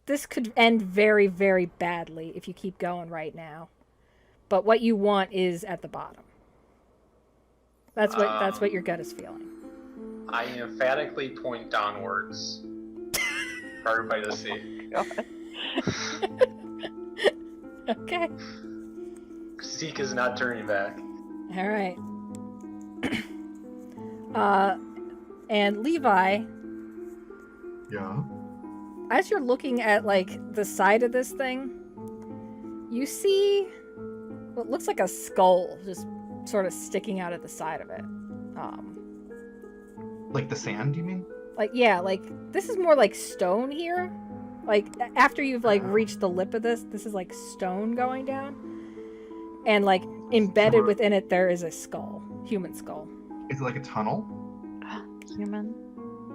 this could end very, very badly if you keep going right now. But what you want is at the bottom. That's what your gut is feeling. I emphatically point downwards for everybody to see. Okay. Zeke is not turning back. All right. And Levi, Yeah. as you're looking at like the side of this thing, you see what looks like a skull just sort of sticking out at the side of it. Like the sand, you mean? Like this is more like stone here. Like after you've like reached the lip of this is like stone going down, and like embedded within it there is a skull, human skull. Is it like a tunnel? Human.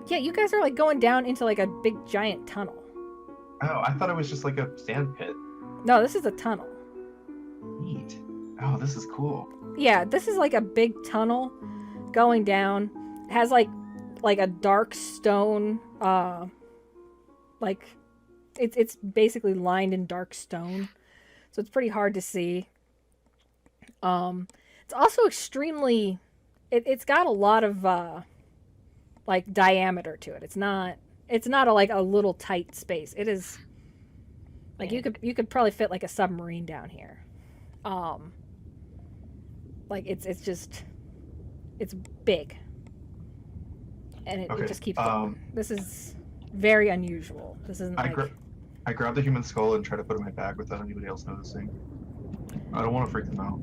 Yeah, you guys are like going down into like a big giant tunnel. Oh, I thought it was just like a sand pit. No, this is a tunnel. Neat. Oh, this is cool. Yeah, this is like a big tunnel going down. It has like a dark stone, like it's basically lined in dark stone, so it's pretty hard to see. It's also extremely, it's got a lot of like diameter to it. It's not like a little tight space. It is like you could probably fit like a submarine down here. Like it's big. And it just keeps going. This is very unusual. This isn't I grab the human skull and try to put it in my bag without anybody else noticing. I don't want to freak them out.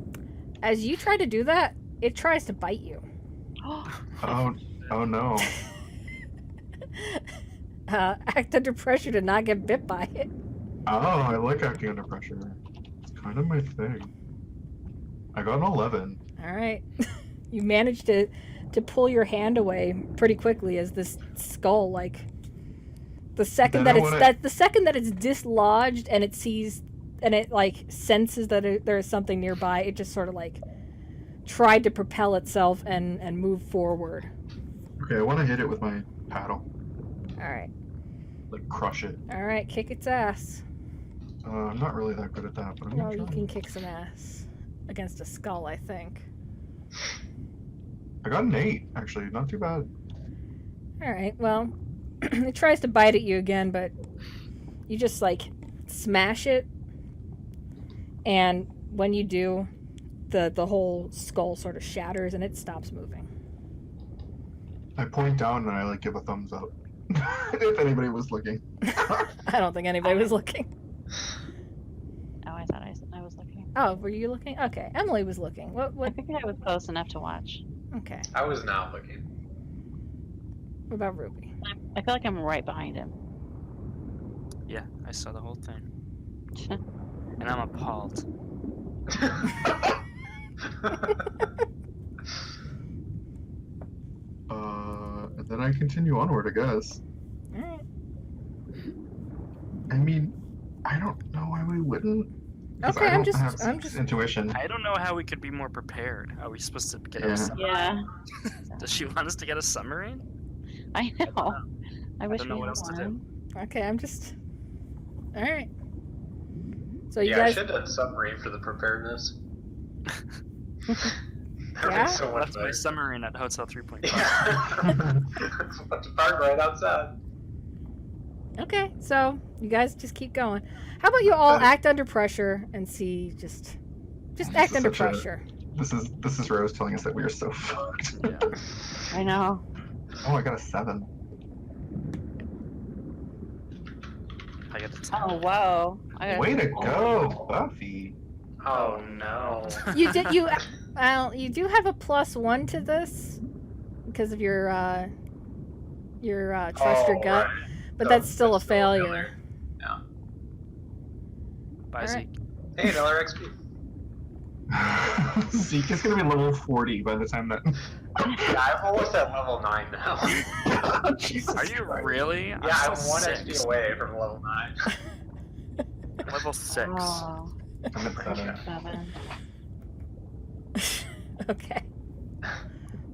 As you try to do that, it tries to bite you. Oh no. Act under pressure to not get bit by it. Oh, I like acting under pressure. It's kind of my thing. I got an 11. All right. You managed to pull your hand away pretty quickly as this skull, like the second that it's dislodged and it sees and it like senses that there is something nearby, it just sort of like tried to propel itself and move forward. Okay, I want to hit it with my paddle. All right. Like crush it. All right, kick its ass. I'm not really that good at that, but I'm No, gonna you try. can kick some ass against a skull, I think. I got an 8, actually. Not too bad. All right, well, it tries to bite at you again, but you just like smash it, and when you do, the whole skull sort of shatters and it stops moving. I point down and I like give a thumbs up. If anybody was looking. I don't think anybody was looking. Oh, I thought I was looking. Oh, were you looking? Okay, Emily was looking. I What? think I was close enough to watch. Okay. I was not looking. What about Ruby? I feel like I'm right behind him. Yeah, I saw the whole thing. And I'm appalled. And then I continue onward, I guess. All right. I mean, I don't know why we wouldn't. 'Cause Okay, I I'm don't have just Zeke's intuition. I don't know how we could be more prepared. Are we supposed to get Yeah. a submarine? Yeah. Does she want us to get a submarine? I know. I wish don't know we what had else to do. one. Okay, I'm just. All right. So you Yeah, I guys. should have done submarine for the preparedness. That Yeah? makes so much That's my better. submarine at Hotel 3.5. Yeah. Let's park right outside. Okay, so you guys just keep going. How about you all act under pressure and see just act is under such a- pressure. This is Rose telling us that we are so fucked. Yeah. I know. Oh, I got a 7. I got the 10. Oh, whoa. I got Way to go, Buffy. Oh no. You did you. Well, you do have a +1 to this because of your trust your gut, Right. but So that's still a that's still a failure. Yeah. Bye, All right. Zeke. Hey, another XP. Zeke is gonna be level 40 by the time that. Yeah, I'm almost at level 9 now. Jesus Are you Christ. really? Yeah, I'm still 1 6. XP away from level 9. Level 6. Oh, I'm at 7. 7. Okay.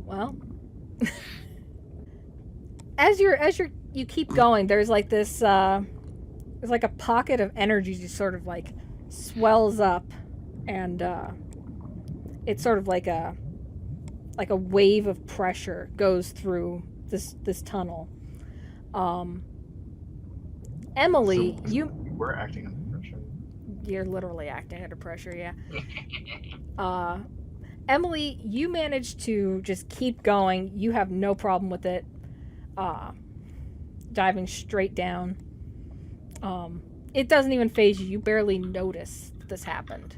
Well, as you keep going, there's like this There's like a pocket of energy just sort of like swells up, and it's sort of like a wave of pressure goes through this tunnel. Emily, So we're acting under pressure. you're literally acting under pressure, yeah. Emily, you managed to just keep going. You have no problem with it. Diving straight down. It doesn't even faze you. You barely notice this happened.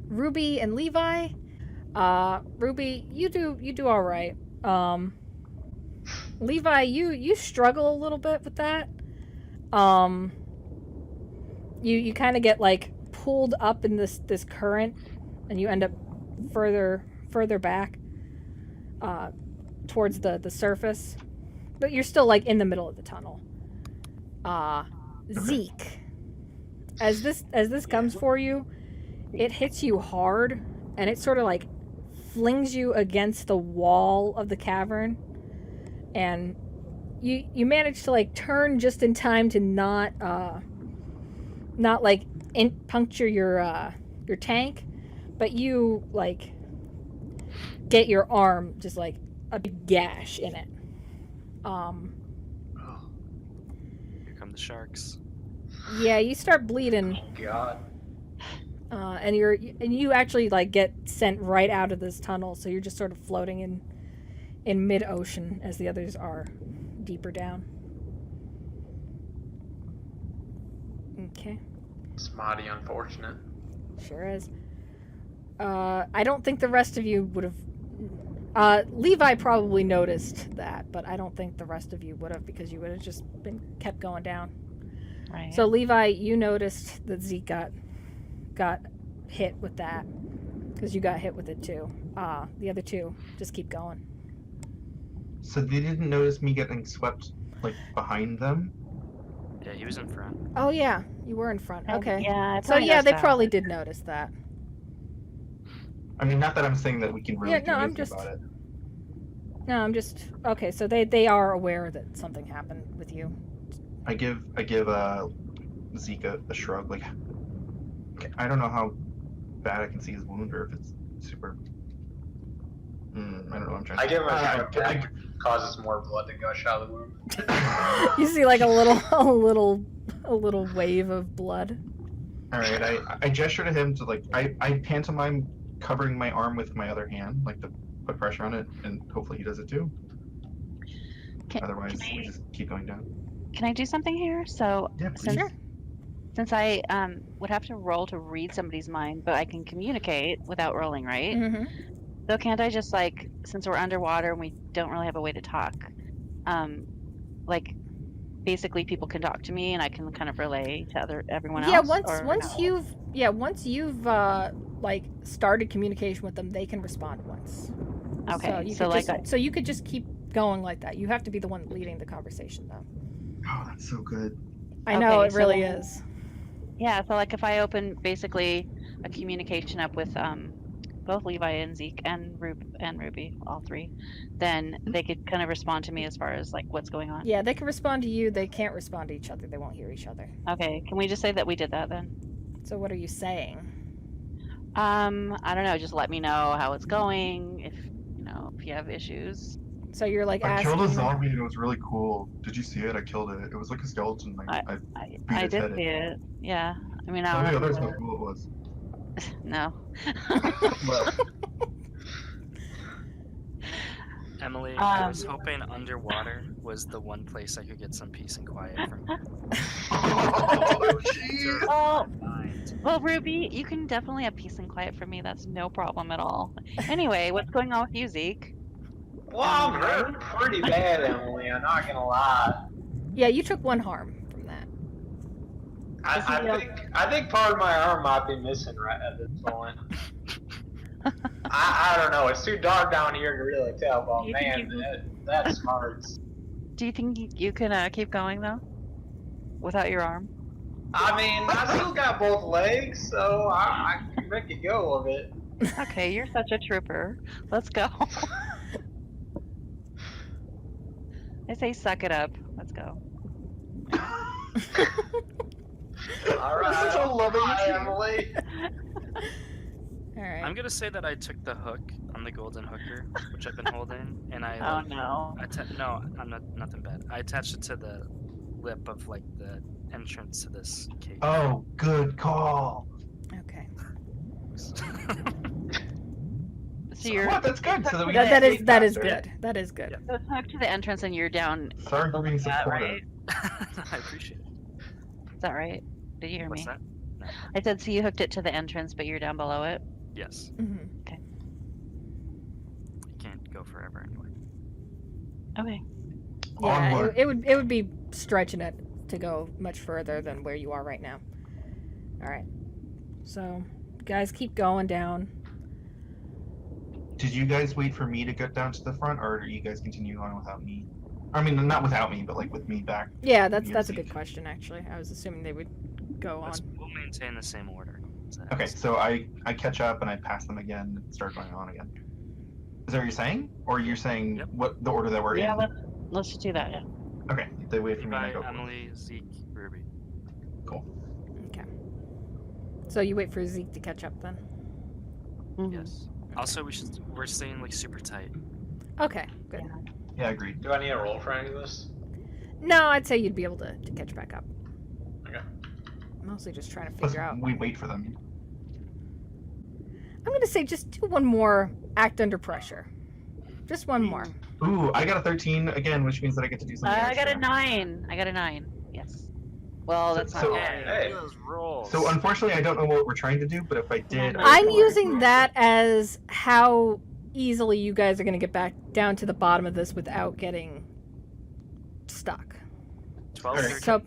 Ruby and Levi. Ruby, you do all right. Levi, you struggle a little bit with that. You kind of get like pulled up in this current, and you end up further back, towards the surface, but you're still like in the middle of the tunnel. Zeke, as this comes for you, it hits you hard, and it sort of like flings you against the wall of the cavern, and you manage to like turn just in time to not like puncture your tank, but you like get your arm just like a big gash in it. Here come the sharks. Yeah, you start bleeding. God. And you actually like get sent right out of this tunnel, so you're just sort of floating in mid-ocean as the others are deeper down. Okay. It's mighty unfortunate. Sure is. I don't think the rest of you would have. Levi probably noticed that, but I don't think the rest of you would have, because you would have just been kept going down. Right. So Levi, you noticed that Zeke got hit with that, because you got hit with it too. The other two just keep going. So they didn't notice me getting swept like behind them? Yeah, he was in front. Oh yeah, you were in front. Okay. Yeah. So yeah, they probably did notice that. I mean, not that I'm saying that we can really Yeah, do no, I'm anything just- about it. No, I'm just okay. So they are aware that something happened with you. I give Zeke a shrug. Like, I don't know how bad I can see his wound, or if it's super. I don't know what I'm trying to I give him a shot I- that causes more blood to gush out of the wound. You see like a little wave of blood. All right, I gesture to him to like I pantomime covering my arm with my other hand, like to put pressure on it, and hopefully he does it too. Otherwise, we just keep going down. Can I do something here? So Yeah, please. since I would have to roll to read somebody's mind, but I can communicate without rolling, right? Mm-hmm. So can't I just like, since we're underwater and we don't really have a way to talk, like basically people can talk to me and I can kind of relay to everyone else? Yeah, or once no? you've like started communication with them, they can respond once. Okay, So you could just keep going like that. You have to be the one leading the conversation, though. Oh, that's so good. I know, Okay, it really so- is. Yeah, so like if I open basically a communication up with both Levi and Zeke and Ruby, all three, then they could kind of respond to me as far as like what's going on. Yeah, they can respond to you. They can't respond to each other. They won't hear each other. Okay, can we just say that we did that then? So what are you saying? I don't know, just let me know how it's going, if you have issues. So you're like I asking. killed a zombie and it was really cool. Did you see it? I killed it. It was like a skeleton. Like, I I its did head see in. it. Yeah. I mean, I Tell the don't others know. how cool it was. No. Well, Emily, I was Um, hoping underwater was the one place I could get some peace and quiet from. oh, jeez. Well, Mind. well, Ruby, you can definitely have peace and quiet from me. That's no problem at all. Anyway, what's going on with you, Zeke? Well, I'm hurt pretty bad, Emily. I'm not gonna lie. Yeah, you took one harm from that. I think part of my arm might be missing right at this point. I don't know. It's too dark down here to really tell, but You think man, that smarts. Do you think you can keep going though, without your arm? I mean, I still got both legs, so I can make it go a bit. Okay, you're such a trooper. Let's go. I say suck it up. Let's go. All right. Such a loving Hi, team. Emily. All right. I'm gonna say that I took the hook on the golden hooker, which I've been holding, and I Oh like, no. no, I'm not nothing bad. I attached it to the lip of like the entrance to this cave. Oh, good call. Okay. So you're What? That's good. So that we That is can good. That is good. so it's hooked to the entrance and you're down. Sorry for being that, supportive. right? I appreciate it. Is that right? Did you hear What's me? that? No. I said, so you hooked it to the entrance, but you're down below it? Yes. Mm-hmm. You can't go forever anyway. Okay. Yeah, Onward. it would be stretching it to go much further than where you are right now. All right. So, guys, keep going down. Did you guys wait for me to get down to the front, or do you guys continue on without me? I mean, not without me, but like with me back. Yeah, that's a Zeke. good question actually. I was assuming they would go on. We'll maintain the same order. Okay, so I catch up and I pass them again and start going on again. Is that what you're saying? Or you're saying Yep. what the order that we're Yeah, in? let's just do that, yeah. Okay, they wait for me and I Levi, go. Emily, Zeke, Ruby. Cool. Okay. So you wait for Zeke to catch up then. Mhm. Yes. Also, we're staying like super tight. Okay, good. Yeah, agreed. Do I need a roll for any of this? No, I'd say you'd be able to catch back up. Okay. Mostly just trying to Plus, figure out. we wait for them. I'm gonna say just do one more act under pressure. Just one more. Ooh, I got a 13 again, which means that I get to do something I got a extra. 9. I got a 9. Yes. Well, that's So- not Yeah, Hey. look at those rolls. So unfortunately, I don't know what we're trying to do, but if I did, I'm would- using that as how easily you guys are gonna get back down to the bottom of this without getting stuck. 12, Alright. 13, So-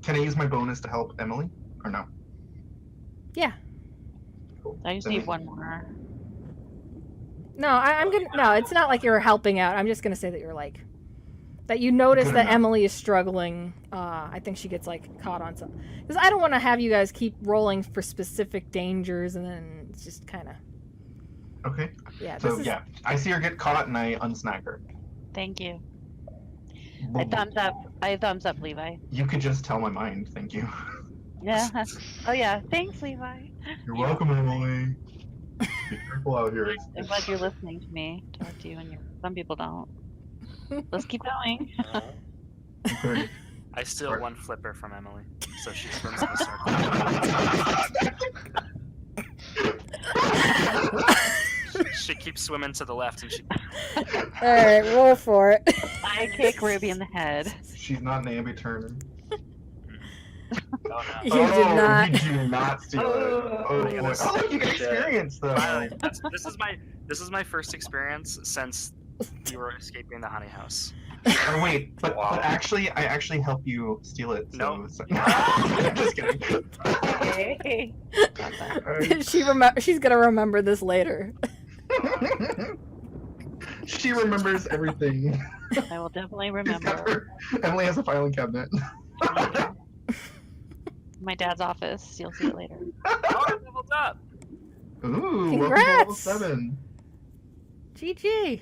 Can I use my bonus to help Emily, or no? Yeah. I just need one more. No, I'm gonna. No, it's not like you're helping out. I'm just gonna say that you're like that. You notice Good that enough. Emily is struggling. I think she gets like caught on something. Because I don't want to have you guys keep rolling for specific dangers and then it's just kind of Okay. yeah. So This is, yeah, I see her get caught and I unsnag her. Thank you. I thumbs up. I thumbs up, Levi. You could just tell my mind. Thank you. Yeah. Oh yeah. Thanks, Levi. You're welcome, Emily. Be careful out here. I'm glad you're listening to me. Talk to you, and some people don't. Let's keep going. Okay. I steal Alright. one flipper from Emily, so she swims in the circle. She keeps swimming to the left, and she. all right, roll for it. I kick Ruby in the head. She's not an Abby Turner. Oh You no! did not. You do not steal it. Oh, Oh, yeah, boy. that's- Oh, you get experience though. Finally, this is my first experience since you were escaping the honey house. Oh wait, but Wow. actually, I actually help you steal it. So, No. just kidding. Hey. She's gonna remember this later. She remembers everything. I will definitely She's got remember. her- Emily has a filing cabinet. My dad's office. You'll see it later. Oh, I leveled up. Ooh, Congrats. welcome to level 7. GG.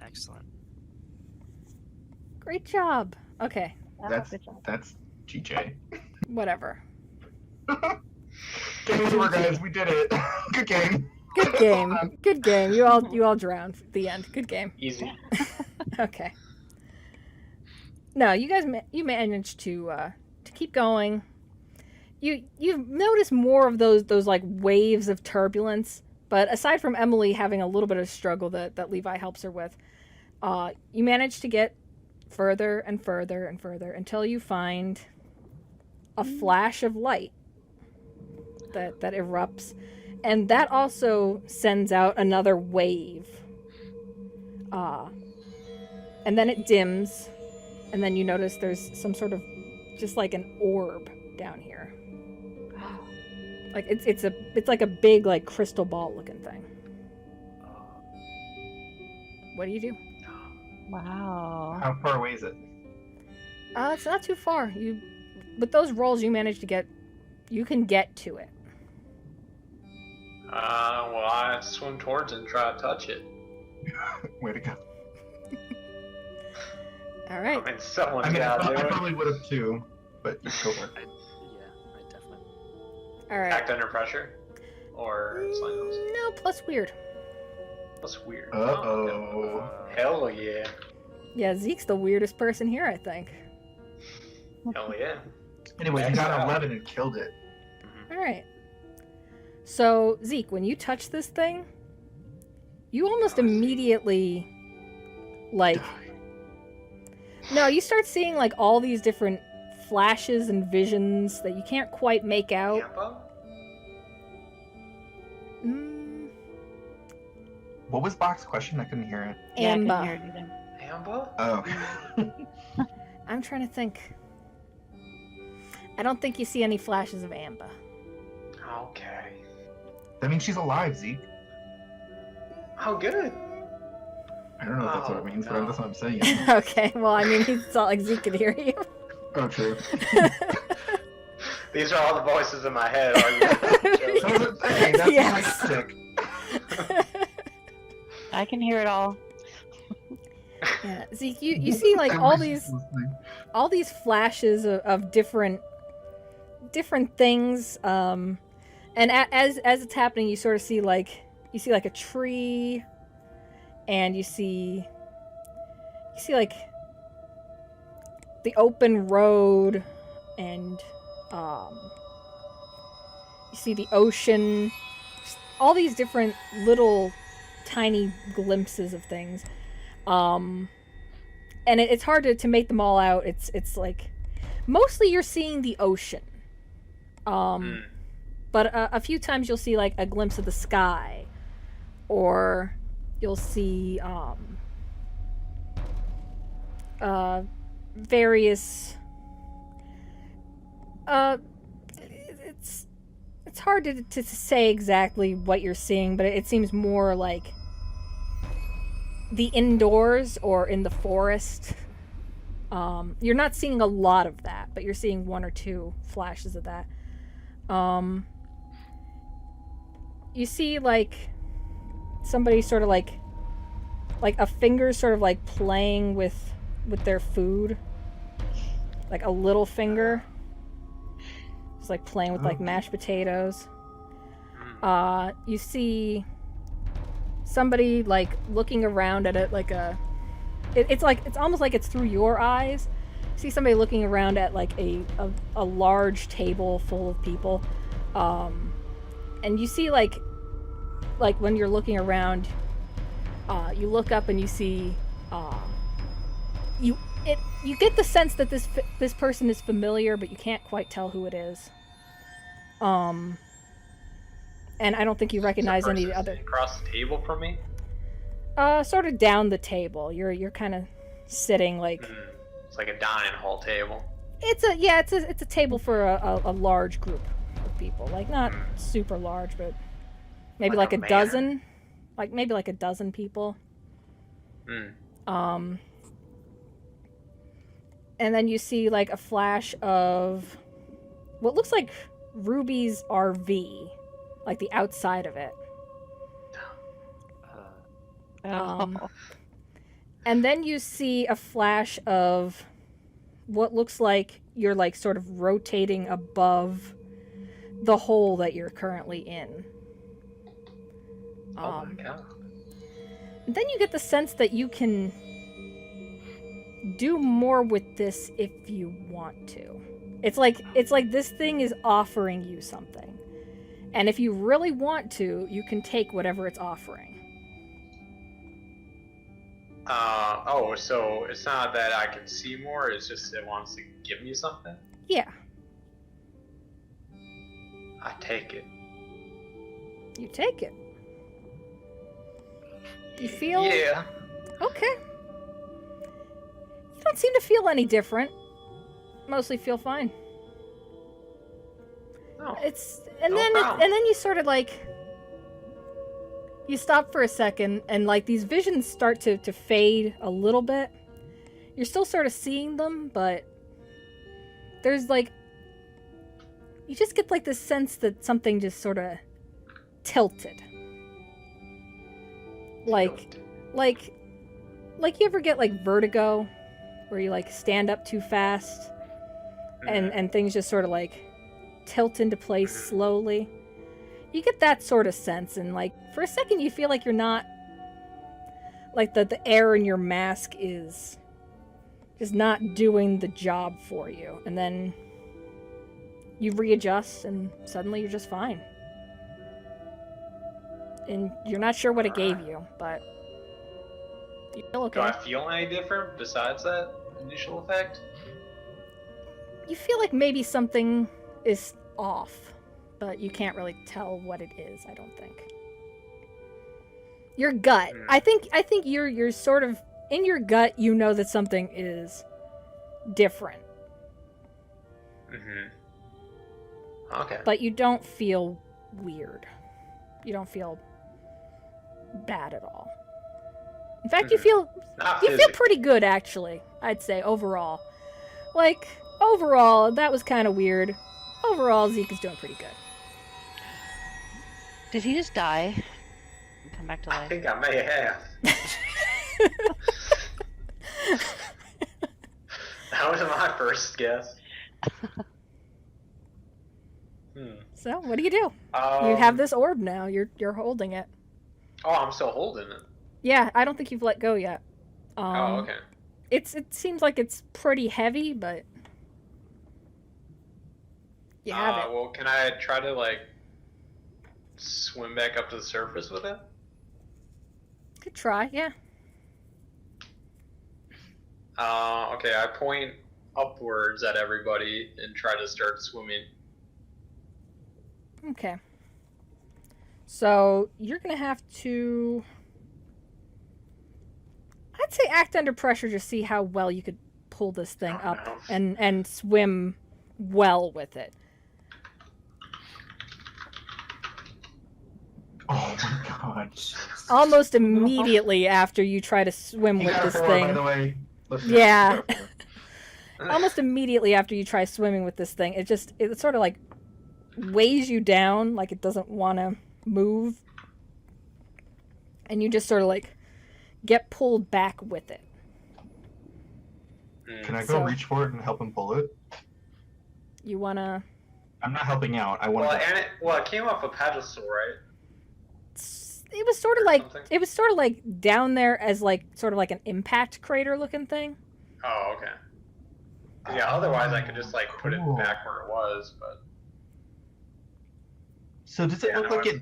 Excellent. Great job. Okay, That's Good job. that's GJ. whatever. Game over, guys. We did it. Good game. Good game. Good game. You all drowned. The end. Good game. Easy. Okay. No, you guys you managed to keep going. You've noticed more of those like waves of turbulence, but aside from Emily having a little bit of struggle that Levi helps her with, you manage to get further and further and further until you find a flash of light that erupts, and that also sends out another wave. And then it dims, and then you notice there's some sort of just like an orb down here. Like it's like a big like crystal ball looking thing. What do you do? Wow. How far away is it? It's not too far. With those rolls you manage to get, you can get to it. Well, I swim towards it and try to touch it. Way to go. All All right. I mean, someone's I mean, gotta do I it. probably would have too, but go for it. I definitely. All right. Act under pressure? Or something else? No, plus weird. That's weird. Uh-oh. Hell yeah. Yeah, Zeke's the weirdest person here, I think. Hell yeah. Anyway, you got Excellent. 11 and killed it. All right. So, Zeke, when you touch this thing, you almost immediately, like... No, you start seeing, like, all these different flashes and visions that you can't quite make out. Tampa? Mm, What was Bach's question? I couldn't hear it. Yeah, I couldn't Amba. hear it either. Tampa? Oh. I'm trying to think. I don't think you see any flashes of Amba. Okay. That means she's alive, Zeke. Oh, good. I don't know if that's what Oh, it means, no. but that's what I'm saying. Okay, well, I mean, it's not like Zeke could hear you. Oh, true. These are all the voices in my head arguing. So is it- hey, that's Yes. my stick. I can hear it all. Yeah, Zeke, you see like all these flashes of different things, and as it's happening, you sort of see like a tree, and you see like the open road, and you see the ocean, all these different little tiny glimpses of things. And it's hard to make them all out. It's like mostly you're seeing the ocean. But a few times you'll see like a glimpse of the sky, or you'll see various. It's hard to say exactly what you're seeing, but it seems more like the indoors or in the forest. You're not seeing a lot of that, but you're seeing one or two flashes of that. You see like somebody sort of like a finger sort of like playing with their food, like a little finger. It's like playing with like mashed potatoes. You see somebody like looking around at it like it's almost like it's through your eyes. You see somebody looking around at like a large table full of people, and you see like when you're looking around, you look up and you see you get the sense that this person is familiar, but you can't quite tell who it is. And I don't think you recognize any other. Across the table from me? Sort of down the table. You're kind of sitting like. It's like a dining hall table. It's a table for a large group of people. Like not super large, but maybe like a manor. dozen. Like maybe like a dozen people. And then you see like a flash of what looks like Ruby's RV, like the outside of it. And then you see a flash of what looks like you're like sort of rotating above the hole that you're currently in. Oh my god. Then you get the sense that you can do more with this if you want to. It's like this thing is offering you something. And if you really want to, you can take whatever it's offering. So it's not that I can see more, it's just it wants to give me something? Yeah, I take it. you take it. You feel... Yeah. Okay. You don't seem to feel any different. Mostly feel fine. No. And then you sort of like you stop for a second and like these visions start to fade a little bit. You're still sort of seeing them, but there's like you just get like this sense that something just sort of tilted. Like you ever get like vertigo where you like stand up too fast and things just sort of like tilt into place slowly. You get that sort of sense, and like for a second you feel like you're not, like the air in your mask is not doing the job for you, and then you readjust and suddenly you're just fine. And you're not sure what it gave you, but you feel okay. Do I feel any different besides that initial effect? You feel like maybe something is off, but you can't really tell what it is, I don't think. Your gut. I think you're sort of in your gut, you know that something is different. Okay. But you don't feel weird. You don't feel bad at all. In fact, you feel pretty good, actually, I'd say, overall. Like, overall, that was kind of weird. Overall, Zeke is doing pretty good. Did he just die? And come back to life? I think I may have. That was my first guess. So, what do? You have this orb now. You're holding it. Oh, I'm still holding it. Yeah, I don't think you've let go yet. Oh, okay. It seems like it's pretty heavy, but you have it. Well, can I try to like swim back up to the surface with it? Could try, yeah. Okay, I point upwards at everybody and try to start swimming. Okay. So, you're going to have to, I'd say, act under pressure to see how well you could pull this thing up and swim well with it. Oh my god. Almost immediately after you try to swim with this thing. By the way. Yeah. Almost immediately after you try swimming with this thing, it sort of like weighs you down, like it doesn't want to move. And you just sort of like get pulled back with it. Can I go reach for it and help him pull it? You want to... I'm not helping out. I want to... Well, it came off a pedestal, right? It was sort of like down there as like sort of like an impact crater looking thing. Oh, okay. Yeah, otherwise I could just like put it back where it was, but. So does it look like it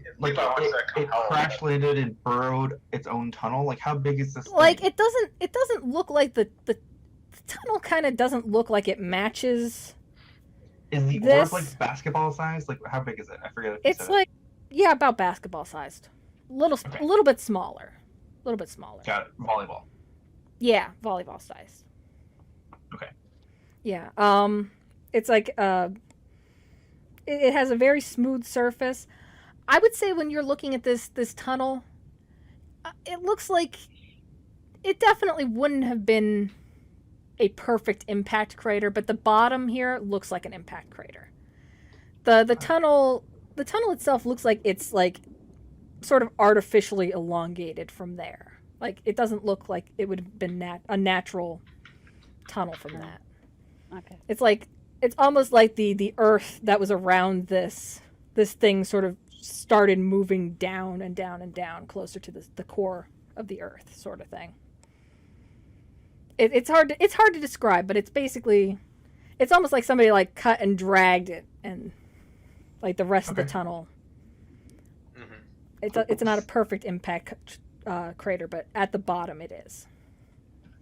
crash landed and burrowed its own tunnel? Like how big is this thing? Like it doesn't look like the tunnel kind of doesn't look like it matches. Is the orb like basketball sized? Like how big is it? I forget. It's like about basketball sized. A little bit smaller. A little bit smaller. Got it. Volleyball. Yeah, volleyball sized. Okay. Yeah. It's like it has a very smooth surface. I would say when you're looking at this tunnel, it looks like it definitely wouldn't have been a perfect impact crater, but the bottom here looks like an impact crater. The tunnel itself looks like it's like sort of artificially elongated from there. Like it doesn't look like it would have been a natural tunnel from that. Okay. It's almost like the earth that was around this thing sort of started moving down and down and down closer to the core of the earth, sort of thing. It's hard to describe, but it's basically, it's almost like somebody like cut and dragged it, and like the rest of the tunnel. It's not a perfect impact crater, but at the bottom it is.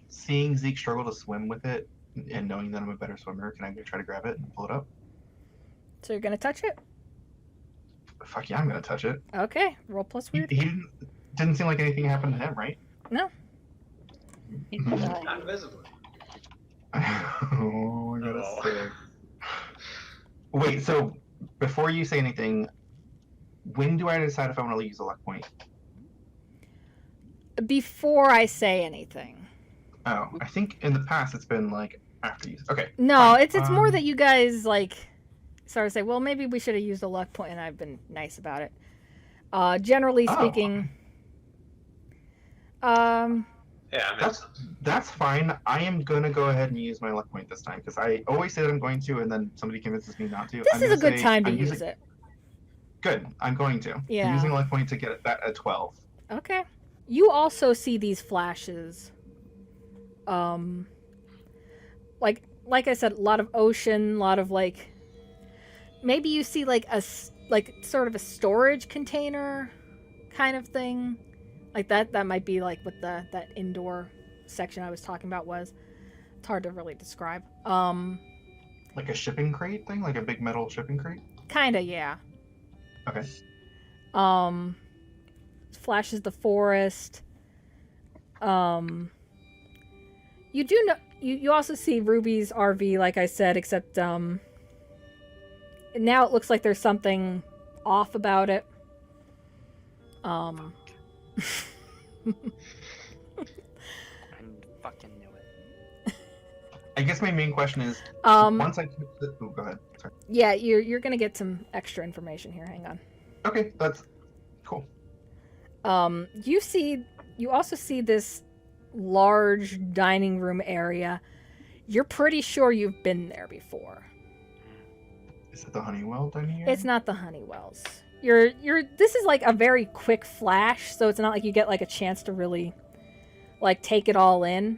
Seeing Zeke struggle to swim with it, and knowing that I'm a better swimmer, can I try to grab it and pull it up? So you're gonna touch it? Fuck yeah, I'm gonna touch it. Okay, roll plus weird. He didn't seem like anything happened to him, right? No. Not visibly. Oh, I got a 6. Wait, so before you say anything, when do I decide if I want to use a luck point? Before I say anything. Oh, I think in the past it's been like after you. Okay. No, fine. it's more that you guys like sort of say, well, maybe we should have used a luck point, and I've been nice about it. Generally speaking, Yeah, That's fine. I am gonna go ahead and use my luck point this time because I always say that I'm going to, and then somebody convinces me not to. This is a good time to use it. Good. I'm going to. Yeah. I'm using luck point to get that at 12. Okay. You also see these flashes. Like I said, a lot of ocean, a lot of like. Maybe you see like sort of a storage container, kind of thing, like that. That might be like what that indoor section I was talking about was. It's hard to really describe. Like a shipping crate thing, like a big metal shipping crate. Kinda, yeah. Okay. Flashes the forest. You do know. You also see Ruby's RV, like I said, except now it looks like there's something off about it. I fucking knew it. I guess my main question is, once I go ahead. Sorry. Yeah, you're gonna get some extra information here. Hang on. Okay, that's cool. You also see this large dining room area. You're pretty sure you've been there before. Is it the Honeywell dining area? It's not the Honeywells. This is like a very quick flash, so it's not like you get like a chance to really like take it all in.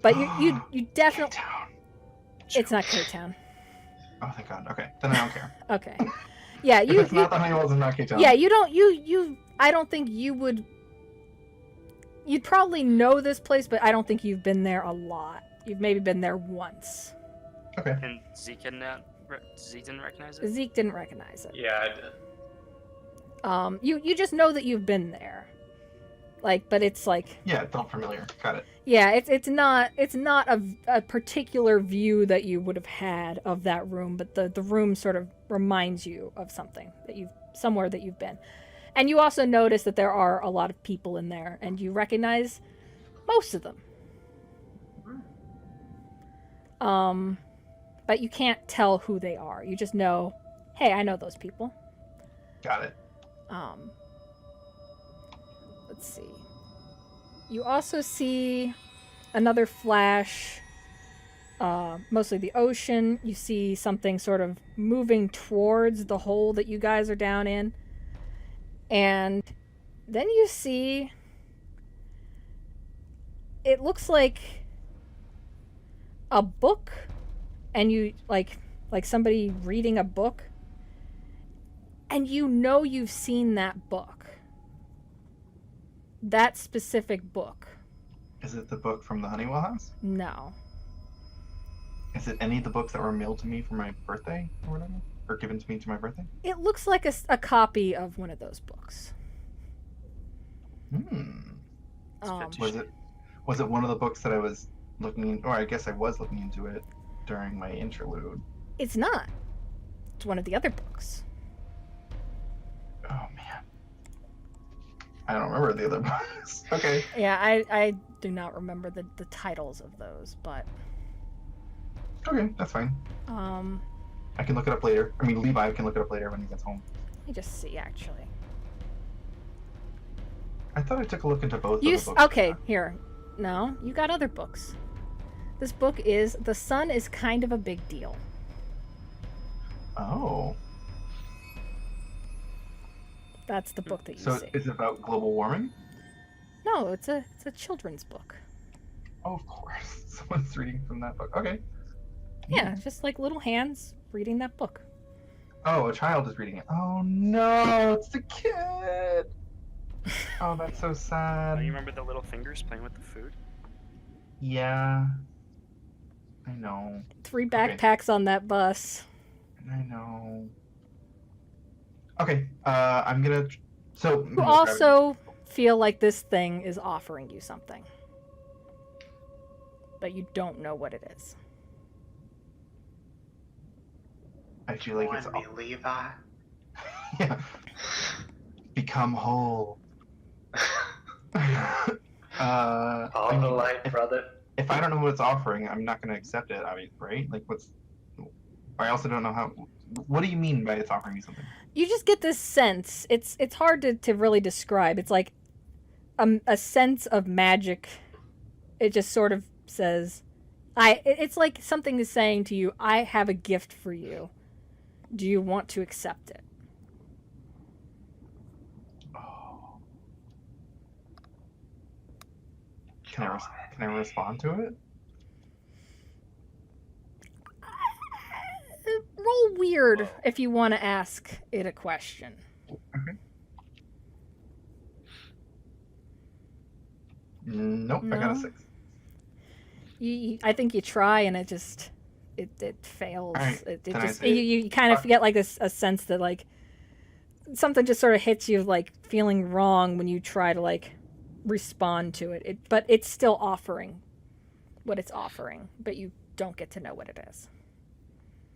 But you definitely K-Town. It's not K-Town. Oh, thank God. Okay, then I don't care. Okay. Yeah, if it's not the Honeywells, it's not K-Town. Yeah, you don't. I don't think you would. You'd probably know this place, but I don't think you've been there a lot. You've maybe been there once. Okay. And Zeke didn't recognize it? Zeke didn't recognize it. Yeah, I did. You just know that you've been there. Like, but it's like. Yeah, it felt familiar. Got it. Yeah, it's not a particular view that you would have had of that room, but the room sort of reminds you of something somewhere that you've been. And you also notice that there are a lot of people in there, and you recognize most of them. But you can't tell who they are. You just know, hey, I know those people. Got it. Let's see. You also see another flash, mostly the ocean. You see something sort of moving towards the hole that you guys are down in. And then you see, it looks like a book, and you like somebody reading a book, and you know you've seen that book. That specific book. Is it the book from the Honeywell house? No. Is it any of the books that were mailed to me for my birthday or whatever? Or given to me to my birthday? It looks like a copy of one of those books. Was it one of the books that I was looking, or I guess I was looking into it during my interlude? It's not. It's one of the other books. Oh man, I don't remember the other books. Okay. Yeah, I do not remember the titles of those, but. Okay, that's fine. I can look it up later. I mean, Levi can look it up later when he gets home. Let me just see, actually. I thought I took a look into both of the books. Okay, here. No, you got other books. This book is The Sun is Kind of a Big Deal. Oh. That's the book that you So see. is it about global warming? No, it's a children's book. Oh, of course. Someone's reading from that book. Okay. Yeah, just like little hands reading that book. Oh, a child is reading it. Oh no, it's the kid. Oh, that's so sad. Oh, you remember the little fingers playing with the food? Yeah. I know. 3 backpacks on that bus. I know. Okay, I'm gonna. So. You also feel like this thing is offering you something, but you don't know what it is. I feel like it's. Me, Levi. Yeah. Become whole. Follow the light, brother. If I don't know what it's offering, I'm not gonna accept it. I mean, right? Like, what's? I also don't know how. What do you mean by it's offering me something? You just get this sense. It's hard to really describe. It's like a sense of magic it just sort of says, it's like something is saying to you, I have a gift for you. Do you want to accept it? Oh. Can I respond to it? Roll weird if you want to ask it a question. Okay. Nope, No? I got a 6. I think you try and it just it fails. All right, It can I just say it? you kind of get like a sense that like something just sort of hits you like feeling wrong when you try to like respond to it. But it's still offering what it's offering, but you don't get to know what it is.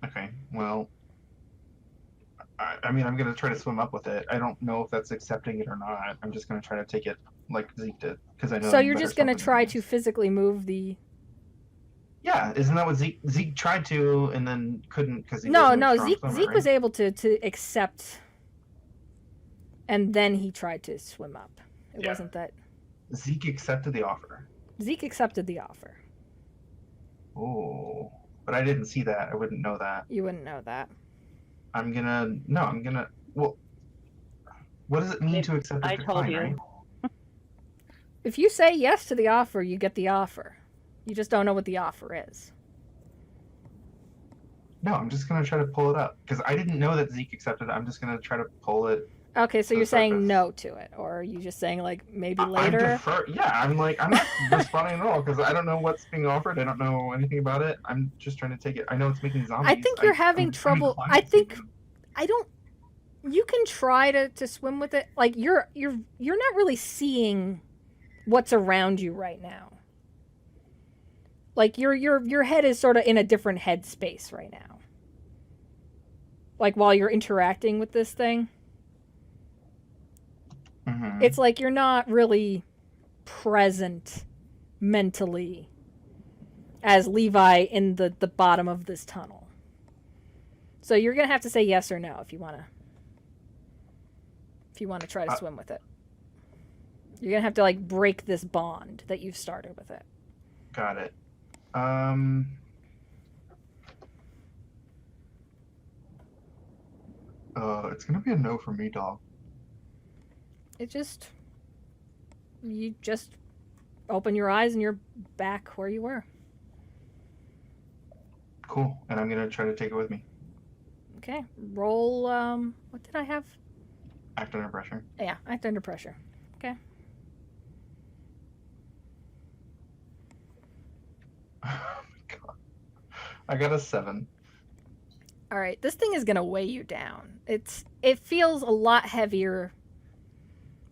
Okay, well, I mean, I'm going to try to swim up with it. I don't know if that's accepting it or not. I'm just going to try to take it like Zeke did, because I know. So you're just going to try to physically move the... Yeah, isn't that what Zeke tried to and then couldn't because he No, wasn't a strong Zeke swimmer, Zeke right? was able to accept, and then he tried to swim up. It Yeah. wasn't that... Zeke accepted the offer. Zeke accepted the offer. Oh, but I didn't see that. I wouldn't know that. You wouldn't know that. Well, what does it mean to accept I a told decline, you. right? If you say yes to the offer, you get the offer. You just don't know what the offer is. No, I'm just going to try to pull it up, because I didn't know that Zeke accepted it. I'm just going to try to pull it. Okay, so To you're the saying surface. no to it, or are you just saying like maybe I'm later? I'm not responding at all, because I don't know what's being offered. I don't know anything about it. I'm just trying to take it. I know it's making zombies. I think you're having I'm trouble. inclined I to think them. I don't. You can try to swim with it. Like you're not really seeing what's around you right now. Like your head is sort of in a different headspace right now. Like while you're interacting with this thing, Mhm. it's like you're not really present mentally as Levi in the bottom of this tunnel. So you're gonna have to say yes or no if you wanna try to swim with it. You're gonna have to like break this bond that you've started with it. Got it. It's gonna be a no for me, dog. You just open your eyes and you're back where you were. Cool, and I'm gonna try to take it with me. Okay, roll. What did I have? Act under pressure. Yeah, act under pressure. Okay. Oh my god, I got a 7. All right, this thing is gonna weigh you down. It feels a lot heavier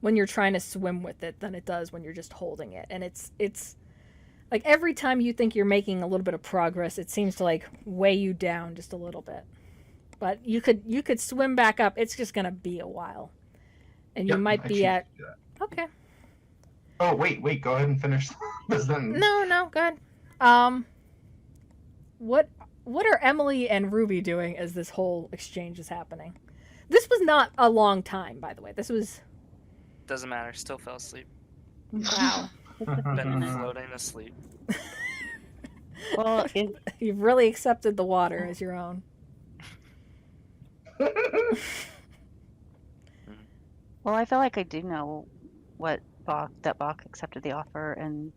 when you're trying to swim with it than it does when you're just holding it. And it's like every time you think you're making a little bit of progress, it seems to like weigh you down just a little bit. But you could swim back up. It's just gonna be a while, and you Yep, might I be choose at. to do that. Okay. Oh wait, go ahead and finish this then. No, go ahead. What are Emily and Ruby doing as this whole exchange is happening? This was not a long time, by the way. This was. Doesn't matter. Still fell asleep. Wow. Been floating asleep. Well, You've really accepted the water as your own. well, I feel like I do know what Bach accepted the offer and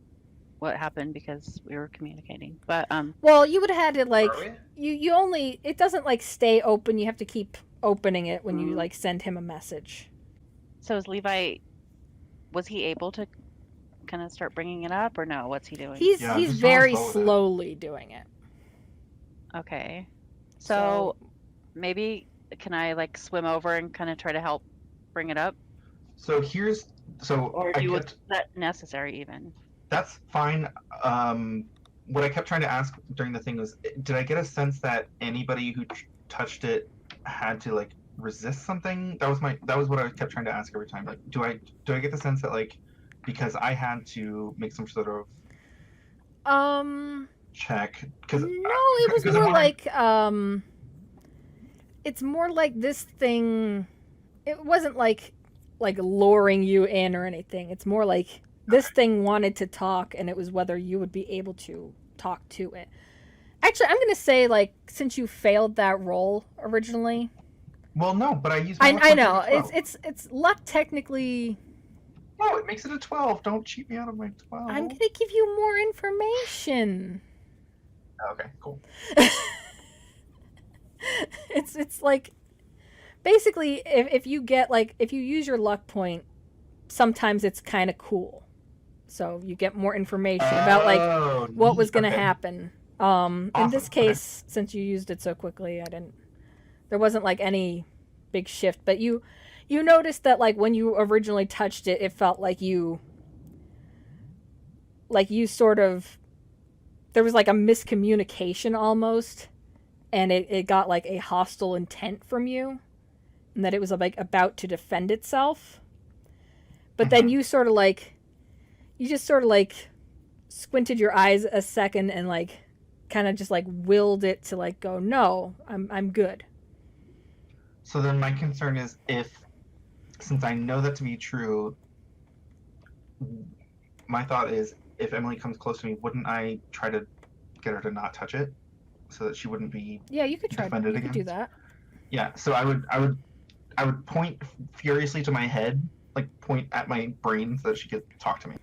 what happened because we were communicating. But Well, you would have had to like Are you only it doesn't like stay open. You have to keep opening it when you like send him a message. so is Levi? Was he able to kind of start bringing it up, or no? What's he doing? He's Yeah, he's just very slow with it. slowly doing it. Okay. So maybe can I like swim over and kind of try to help bring it up, So or I do kept, is that necessary even? that's fine. What I kept trying to ask during the thing was, did I get a sense that anybody who touched it had to like resist something? That was what I kept trying to ask every time. Like, do I get the sense that like because I had to make some sort of check? Because No, it was more like it's more like this thing. It wasn't like luring you in or anything. It's more like This thing wanted to talk, and it was whether you would be able to talk to it. Actually, I'm gonna say, like, since you failed that roll originally. Well, no, but I used. My luck I point to know be 12. it's luck technically. No, it makes it a 12. Don't cheat me out of my 12. I'm gonna give you more information. Okay, cool. It's like basically if you get like if you use your luck point, sometimes it's kind of cool. So you get more information about like what was gonna happen. Awesome. In this case, since you used it so quickly, there wasn't like any big shift, but you noticed that like when you originally touched it, it felt like you sort of, there was like a miscommunication almost, and it got like a hostile intent from you, and that it was like about to defend itself. But then you just sort of like squinted your eyes a second and like kind of just like willed it to like go, no, I'm good. So then my concern is since I know that to be true, my thought is if Emily comes close to me, wouldn't I try to get her to not touch it so that she wouldn't be you could try defended you could do against? that. Yeah, so I would point furiously to my head, like point at my brain so that she could talk to me.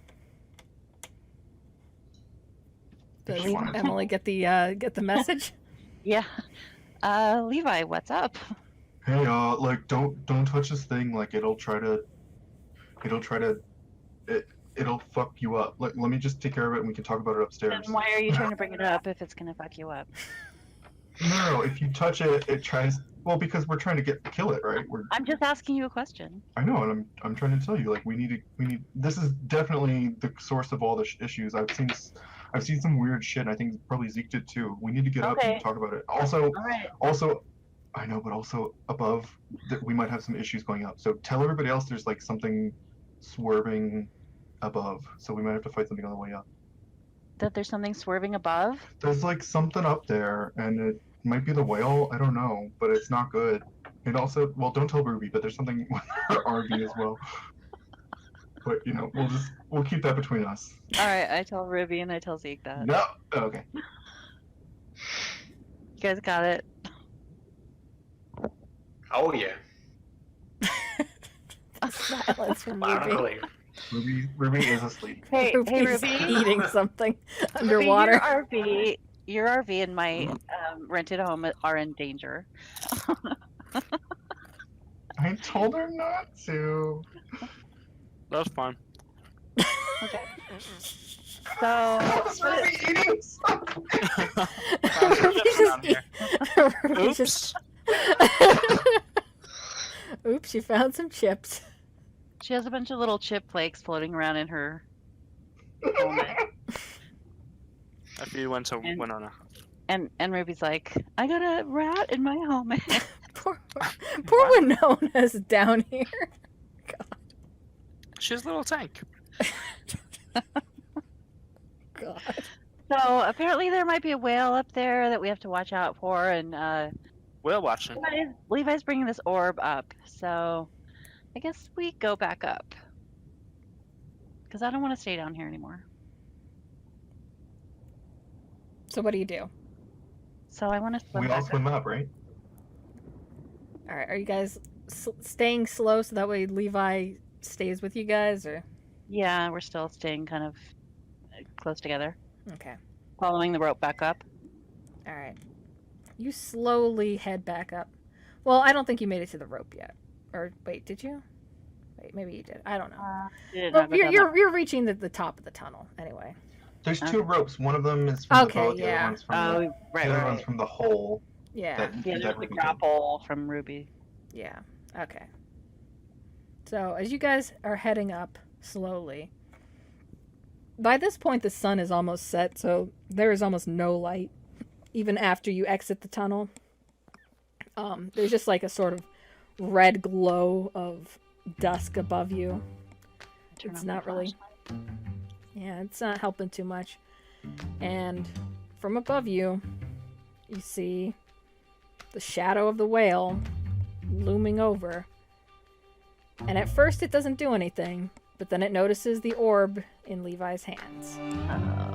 Does Emily get the message? Yeah. Levi, what's up? Hey, like don't touch this thing. Like it'll fuck you up. Let me just take care of it and we can talk about it upstairs. Then why are you trying to bring it up if it's gonna fuck you up? No, if you touch it, it tries. Well, because we're trying to kill it, right? I'm just asking you a question. I know, and I'm trying to tell you, like we need. This is definitely the source of all the issues. I've seen some weird shit. And I think probably Zeke did too. We need to get up and talk about it. Also, I know, but also above that we might have some issues going up. So tell everybody else there's like something swerving above. So we might have to fight something on the way up. That there's something swerving above? There's like something up there, and it might be the whale. I don't know, but it's not good. And also, well, don't tell Ruby, but there's something with her RV as well. But you know, we'll keep that between us. All right, I tell Ruby and I tell Zeke that. No, okay. You guys got it. Oh yeah. Silence from Loud and Ruby. clear. Ruby is asleep. Hey, Ruby's Ruby. eating something underwater. Your RV and my rented home are in danger. I told her not to. That was fun. Okay. So, Was Ruby eating something? Ruby's Oops. Oops, she found some chips. she has a bunch of little chip flakes floating around in her helmet. After you went to And- Winona. And Ruby's like, I got a rat in my helmet. Poor Winona's down here. God. She's a little tank. God. So apparently there might be a whale up there that we have to watch out for, and Whale watching. Levi's bringing this orb up, so I guess we go back up. Because I don't want to stay down here anymore. So what do you do? So I want to swim We all back swim up, right? All right, are you guys staying slow so that way Levi stays with you guys, or? Yeah, we're still staying kind of close together. Okay. Following the rope back up. All right. You slowly head back up. Well, I don't think you made it to the rope yet. Or wait, did you? Wait, maybe you did. I don't know. Well, you're reaching the top of the tunnel anyway. There's two ropes. One of them is from the Okay, boat. The yeah. other one's from the other one's from the hole. Yeah. Yeah, there's the Ruby did. grapple from Ruby. Yeah. Okay. So as you guys are heading up slowly, by this point the sun is almost set, so there is almost no light, even after you exit the tunnel. There's just like a sort of red glow of dusk above you. It's not really. Yeah, it's not helping too much. And from above you, you see the shadow of the whale looming over. And at first it doesn't do anything, But then it notices the orb in Levi's hands. Uh-oh.